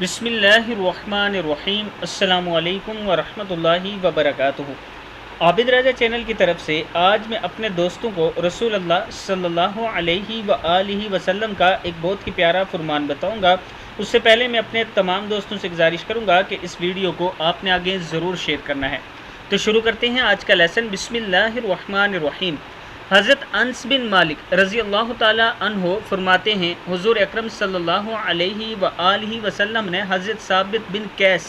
بسم اللہ الرحمن الرحیم۔ السلام علیکم ورحمۃ اللہ وبرکاتہ۔ عابد رضا چینل کی طرف سے آج میں اپنے دوستوں کو رسول اللہ صلی اللہ علیہ وآلہ وسلم کا ایک بہت ہی پیارا فرمان بتاؤں گا۔ اس سے پہلے میں اپنے تمام دوستوں سے گزارش کروں گا کہ اس ویڈیو کو آپ نے آگے ضرور شیئر کرنا ہے۔ تو شروع کرتے ہیں آج کا لیسن۔ بسم اللہ الرحمن الرحیم۔ حضرت انس بن مالک رضی اللہ تعالی عنہ فرماتے ہیں، حضور اکرم صلی اللہ علیہ وآلہ وسلم نے حضرت ثابت بن قیس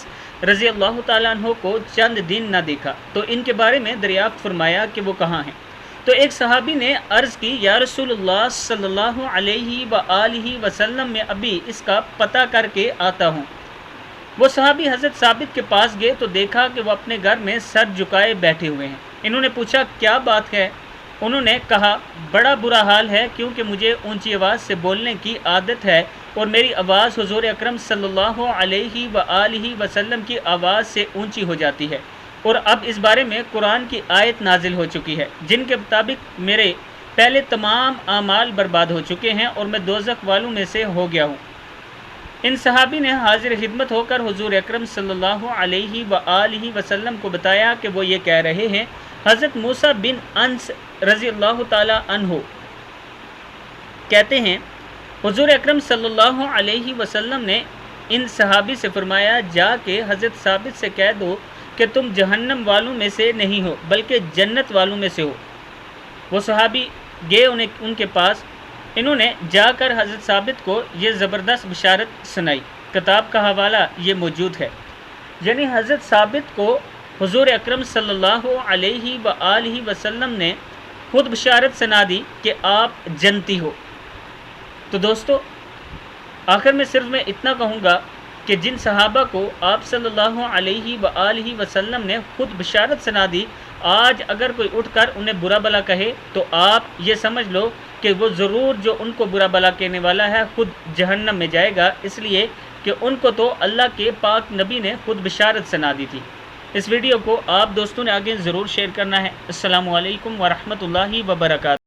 رضی اللہ تعالی عنہ کو چند دن نہ دیکھا تو ان کے بارے میں دریافت فرمایا کہ وہ کہاں ہیں۔ تو ایک صحابی نے عرض کی، یا رسول اللہ صلی اللہ علیہ وآلہ وسلم، میں ابھی اس کا پتہ کر کے آتا ہوں۔ وہ صحابی حضرت ثابت کے پاس گئے تو دیکھا کہ وہ اپنے گھر میں سر جھکائے بیٹھے ہوئے ہیں۔ انہوں نے پوچھا، کیا بات ہے؟ انہوں نے کہا، بڑا برا حال ہے، کیونکہ مجھے اونچی آواز سے بولنے کی عادت ہے اور میری آواز حضور اکرم صلی اللہ علیہ وآلہ وسلم کی آواز سے اونچی ہو جاتی ہے، اور اب اس بارے میں قرآن کی آیت نازل ہو چکی ہے جن کے مطابق میرے پہلے تمام اعمال برباد ہو چکے ہیں اور میں دوزخ والوں میں سے ہو گیا ہوں۔ ان صحابی نے حاضر خدمت ہو کر حضور اکرم صلی اللہ علیہ وآلہ وسلم کو بتایا کہ وہ یہ کہہ رہے ہیں۔ حضرت موسیٰ بن انس رضی اللہ تعالی عنہ کہتے ہیں، حضور اکرم صلی اللہ علیہ وسلم نے ان صحابی سے فرمایا، جا کے حضرت ثابت سے کہہ دو کہ تم جہنم والوں میں سے نہیں ہو بلکہ جنت والوں میں سے ہو۔ وہ صحابی گئے ان کے پاس۔ انہوں نے جا کر حضرت ثابت کو یہ زبردست بشارت سنائی۔ کتاب کا حوالہ یہ موجود ہے، یعنی حضرت ثابت کو حضور اکرم صلی اللہ علیہ وآلہ وسلم نے خود بشارت سنا دی کہ آپ جنتی ہو۔ تو دوستو، آخر میں صرف میں اتنا کہوں گا کہ جن صحابہ کو آپ صلی اللہ علیہ وآلہ وسلم نے خود بشارت سنا دی، آج اگر کوئی اٹھ کر انہیں برا بلا کہے تو آپ یہ سمجھ لو کہ وہ ضرور جو ان کو برا بلا کہنے والا ہے خود جہنم میں جائے گا، اس لیے کہ ان کو تو اللہ کے پاک نبی نے خود بشارت سنا دی تھی۔ اس ویڈیو کو آپ دوستوں نے آگے ضرور شیئر کرنا ہے۔ السلام علیکم ورحمۃ اللہ وبرکاتہ۔